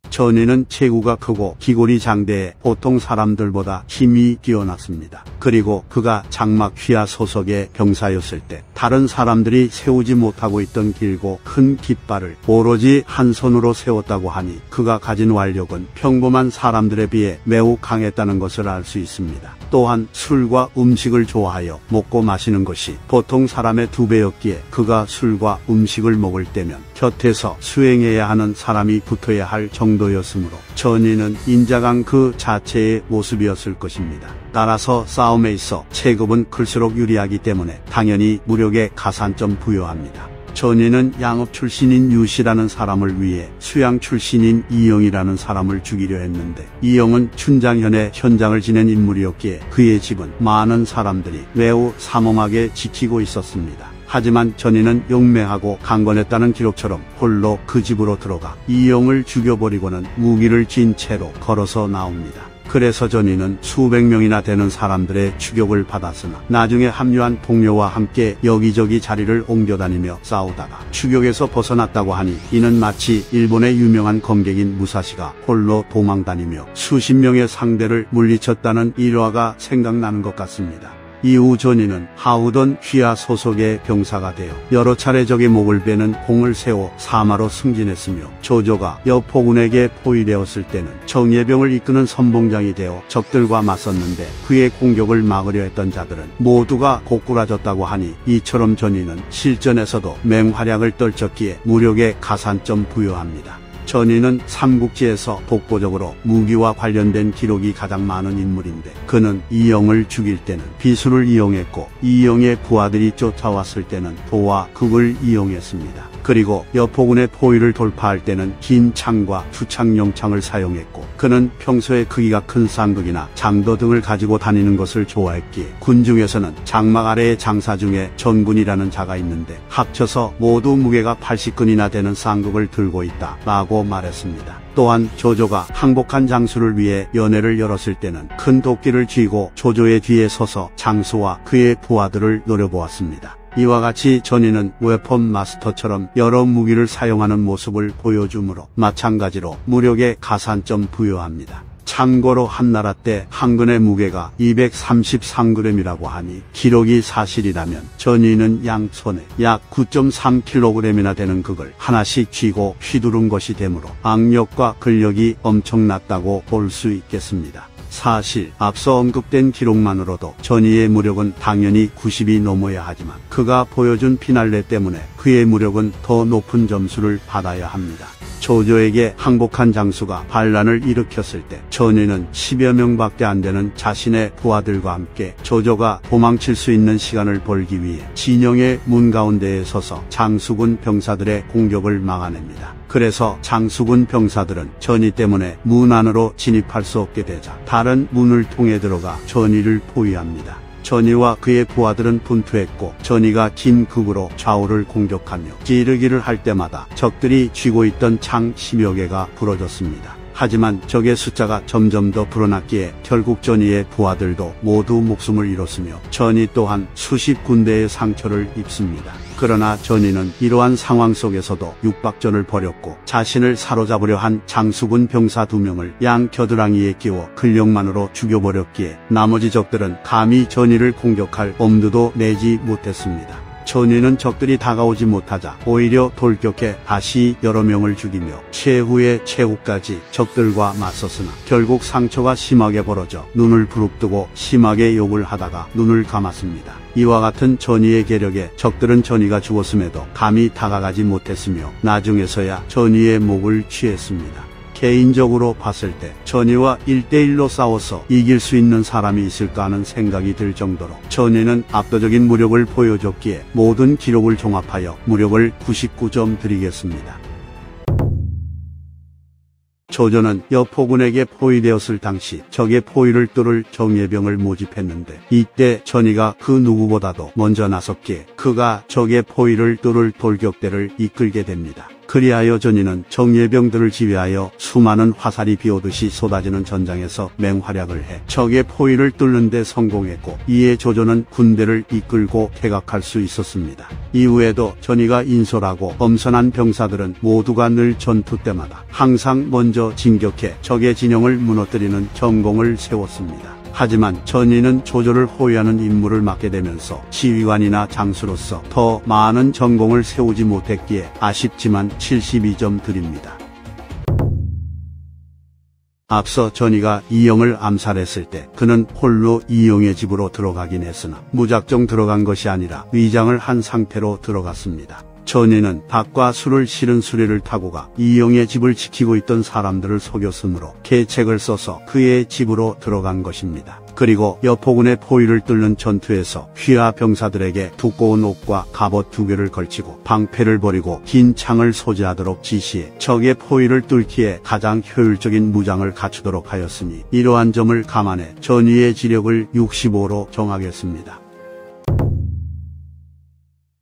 전이는 체구가 크고 기골이 장대해 보통 사람들보다 힘이 뛰어났습니다. 그리고 그가 장막 휘하 소속의 병사였을 때 다른 사람들이 세우지 못하고 있던 길고 큰 깃발을 오로지 한 손으로 세웠다고 하니 그가 가진 완력은 평범한 사람들에 비해 매우 강했다는 것을 알 수 있습니다. 또한 술과 음식을 좋아하여 먹고 마시는 것이 보통 사람의 2배였기에 그가 술과 음식을 먹을 때면 곁에서 수행해야 하는 사람이 붙어야 할 정도였으므로 전이는 인자강 그 자체의 모습이었을 것입니다. 따라서 싸움에 있어 체급은 클수록 유리하기 때문에 당연히 무력에 가산점 부여합니다. 전이는 양업 출신인 유씨라는 사람을 위해 수양 출신인 이영이라는 사람을 죽이려 했는데 이영은 춘장현의 현장을 지낸 인물이었기에 그의 집은 많은 사람들이 매우 삼엄하게 지키고 있었습니다. 하지만 전이는 용맹하고 강건했다는 기록처럼 홀로 그 집으로 들어가 이영을 죽여버리고는 무기를 쥔 채로 걸어서 나옵니다. 그래서 전이는 수백 명이나 되는 사람들의 추격을 받았으나 나중에 합류한 동료와 함께 여기저기 자리를 옮겨다니며 싸우다가 추격에서 벗어났다고 하니 이는 마치 일본의 유명한 검객인 무사시가 홀로 도망다니며 수십 명의 상대를 물리쳤다는 일화가 생각나는 것 같습니다. 이후 전이는 하우던 휘하 소속의 병사가 되어 여러 차례 적의 목을 베는 공을 세워 사마로 승진했으며 조조가 여포군에게 포위되었을 때는 정예병을 이끄는 선봉장이 되어 적들과 맞섰는데 그의 공격을 막으려 했던 자들은 모두가 고꾸라졌다고 하니 이처럼 전이는 실전에서도 맹활약을 떨쳤기에 무력에 가산점 부여합니다. 전이는 삼국지에서 독보적으로 무기와 관련된 기록이 가장 많은 인물인데 그는 이영을 죽일 때는 비수를 이용했고 이영의 부하들이 쫓아왔을 때는 도와 극을 이용했습니다. 그리고 여포군의 포위를 돌파할 때는 긴 창과 투창용 창을 사용했고 그는 평소에 크기가 큰 쌍극이나 장도 등을 가지고 다니는 것을 좋아했기에 군중에서는 장막 아래의 장사 중에 전군이라는 자가 있는데 합쳐서 모두 무게가 80근이나 되는 쌍극을 들고 있다 라고 말했습니다. 또한 조조가 항복한 장수를 위해 연회를 열었을 때는 큰 도끼를 쥐고 조조의 뒤에 서서 장수와 그의 부하들을 노려보았습니다. 이와 같이 전이는 웨폰 마스터처럼 여러 무기를 사용하는 모습을 보여주므로 마찬가지로 무력에 가산점 부여합니다. 참고로 한나라 때 한 근의 무게가 233g이라고 하니 기록이 사실이라면 전이는 양손에 약 9.3kg이나 되는 극을 하나씩 쥐고 휘두른 것이 되므로 악력과 근력이 엄청났다고 볼 수 있겠습니다. 사실 앞서 언급된 기록만으로도 전이의 무력은 당연히 90이 넘어야 하지만 그가 보여준 피날레 때문에 그의 무력은 더 높은 점수를 받아야 합니다. 조조에게 항복한 장수가 반란을 일으켰을 때 전이는 10여 명밖에 안 되는 자신의 부하들과 함께 조조가 도망칠 수 있는 시간을 벌기 위해 진영의 문 가운데에 서서 장수군 병사들의 공격을 막아냅니다. 그래서 장수군 병사들은 전이 때문에 문 안으로 진입할 수 없게 되자 다른 문을 통해 들어가 전이를 포위합니다. 전이와 그의 부하들은 분투했고 전이가 긴 극으로 좌우를 공격하며 찌르기를 할 때마다 적들이 쥐고 있던 창 10여 개가 부러졌습니다. 하지만 적의 숫자가 점점 더 불어났기에 결국 전이의 부하들도 모두 목숨을 잃었으며 전이 또한 수십 군데의 상처를 입습니다. 그러나 전이는 이러한 상황 속에서도 육박전을 벌였고 자신을 사로잡으려 한 장수군 병사 2명을 양 겨드랑이에 끼워 근력만으로 죽여버렸기에 나머지 적들은 감히 전이를 공격할 엄두도 내지 못했습니다. 전이는 적들이 다가오지 못하자 오히려 돌격해 다시 여러 명을 죽이며 최후의 최후까지 적들과 맞섰으나 결국 상처가 심하게 벌어져 눈을 부릅뜨고 심하게 욕을 하다가 눈을 감았습니다. 이와 같은 전이의 계력에 적들은 전이가 죽었음에도 감히 다가가지 못했으며 나중에서야 전이의 목을 취했습니다. 개인적으로 봤을 때 전이와 1대1로 싸워서 이길 수 있는 사람이 있을까 하는 생각이 들 정도로 전이는 압도적인 무력을 보여줬기에 모든 기록을 종합하여 무력을 99점 드리겠습니다. 조조는 여포군에게 포위되었을 당시 적의 포위를 뚫을 정예병을 모집했는데 이때 전이가 그 누구보다도 먼저 나섰기에 그가 적의 포위를 뚫을 돌격대를 이끌게 됩니다. 그리하여 전이는 정예병들을 지휘하여 수많은 화살이 비오듯이 쏟아지는 전장에서 맹활약을 해 적의 포위를 뚫는 데 성공했고, 이에 조조는 군대를 이끌고 퇴각할 수 있었습니다. 이후에도 전이가 인솔하고 엄선한 병사들은 모두가 늘 전투 때마다 항상 먼저 진격해 적의 진영을 무너뜨리는 전공을 세웠습니다. 하지만 전이는 조조를 호위하는 임무를 맡게 되면서 지휘관이나 장수로서 더 많은 전공을 세우지 못했기에 아쉽지만 72점 드립니다. 앞서 전이가 이영을 암살했을 때 그는 홀로 이영의 집으로 들어가긴 했으나 무작정 들어간 것이 아니라 위장을 한 상태로 들어갔습니다. 전이는 닭과 술을 실은 수레를 타고 가 이영의 집을 지키고 있던 사람들을 속였으므로 계책을 써서 그의 집으로 들어간 것입니다. 그리고 여포군의 포위를 뚫는 전투에서 휘하 병사들에게 두꺼운 옷과 갑옷 2개를 걸치고 방패를 버리고 긴 창을 소지하도록 지시해 적의 포위를 뚫기에 가장 효율적인 무장을 갖추도록 하였으니, 이러한 점을 감안해 전이의 지력을 65로 정하겠습니다.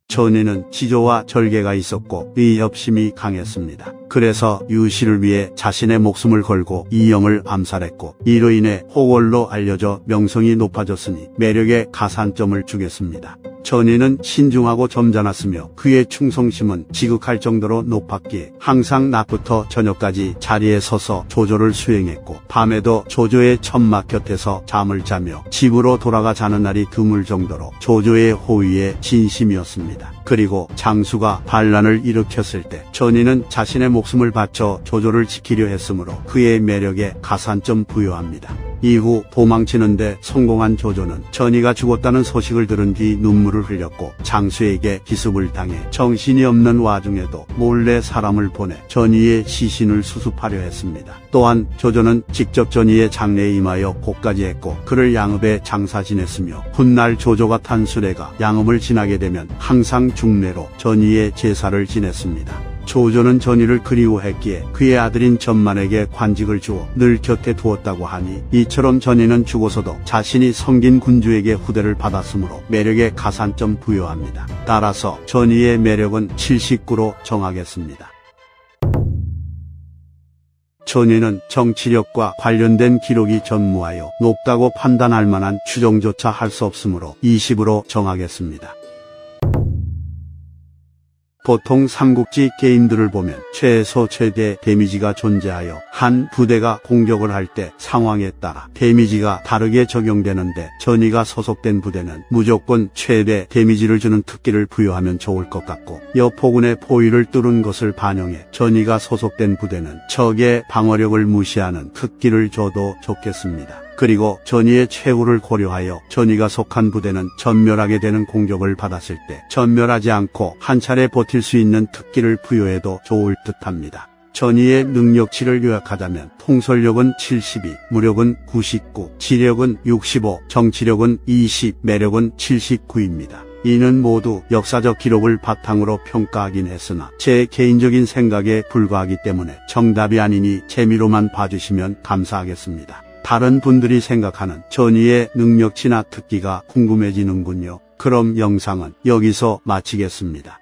전이는 지조와 절개가 있었고 의협심이 강했습니다. 그래서 유시를 위해 자신의 목숨을 걸고 이영을 암살했고, 이로 인해 호걸로 알려져 명성이 높아졌으니 매력에 가산점을 주겠습니다. 전이는 신중하고 점잖았으며 그의 충성심은 지극할 정도로 높았기에 항상 낮부터 저녁까지 자리에 서서 조조를 수행했고, 밤에도 조조의 천막 곁에서 잠을 자며 집으로 돌아가 자는 날이 드물 정도로 조조의 호위에 진심이었습니다. 그리고 장수가 반란을 일으켰을 때 전이는 자신의 목숨을 바쳐 조조를 지키려 했으므로 그의 매력에 가산점 부여합니다. 이후 도망치는데 성공한 조조는 전이가 죽었다는 소식을 들은 뒤 눈물을 흘렸고, 장수에게 기습을 당해 정신이 없는 와중에도 몰래 사람을 보내 전이의 시신을 수습하려 했습니다. 또한 조조는 직접 전이의 장례에 임하여 곡까지 했고, 그를 양읍에 장사 지냈으며, 훗날 조조가 탄 수레가 양읍을 지나게 되면 항상 중례로 전이의 제사를 지냈습니다. 조조는 전이를 그리워했기에 그의 아들인 전만에게 관직을 주어 늘 곁에 두었다고 하니, 이처럼 전이는 죽어서도 자신이 섬긴 군주에게 후대를 받았으므로 매력에 가산점 부여합니다. 따라서 전이의 매력은 79로 정하겠습니다. 전이는 정치력과 관련된 기록이 전무하여 높다고 판단할 만한 추정조차 할 수 없으므로 20으로 정하겠습니다. 보통 삼국지 게임들을 보면 최소 최대 데미지가 존재하여 한 부대가 공격을 할 때 상황에 따라 데미지가 다르게 적용되는데, 전이가 소속된 부대는 무조건 최대 데미지를 주는 특기를 부여하면 좋을 것 같고, 여포군의 포위를 뚫은 것을 반영해 전이가 소속된 부대는 적의 방어력을 무시하는 특기를 줘도 좋겠습니다. 그리고 전이의 최후를 고려하여 전이가 속한 부대는 전멸하게 되는 공격을 받았을 때 전멸하지 않고 한 차례 버틸 수 있는 특기를 부여해도 좋을 듯합니다. 전이의 능력치를 요약하자면 통솔력은 72, 무력은 99, 지력은 65, 정치력은 20, 매력은 79입니다. 이는 모두 역사적 기록을 바탕으로 평가하긴 했으나 제 개인적인 생각에 불과하기 때문에 정답이 아니니 재미로만 봐주시면 감사하겠습니다. 다른 분들이 생각하는 전이의 능력치나 특기가 궁금해지는군요. 그럼 영상은 여기서 마치겠습니다.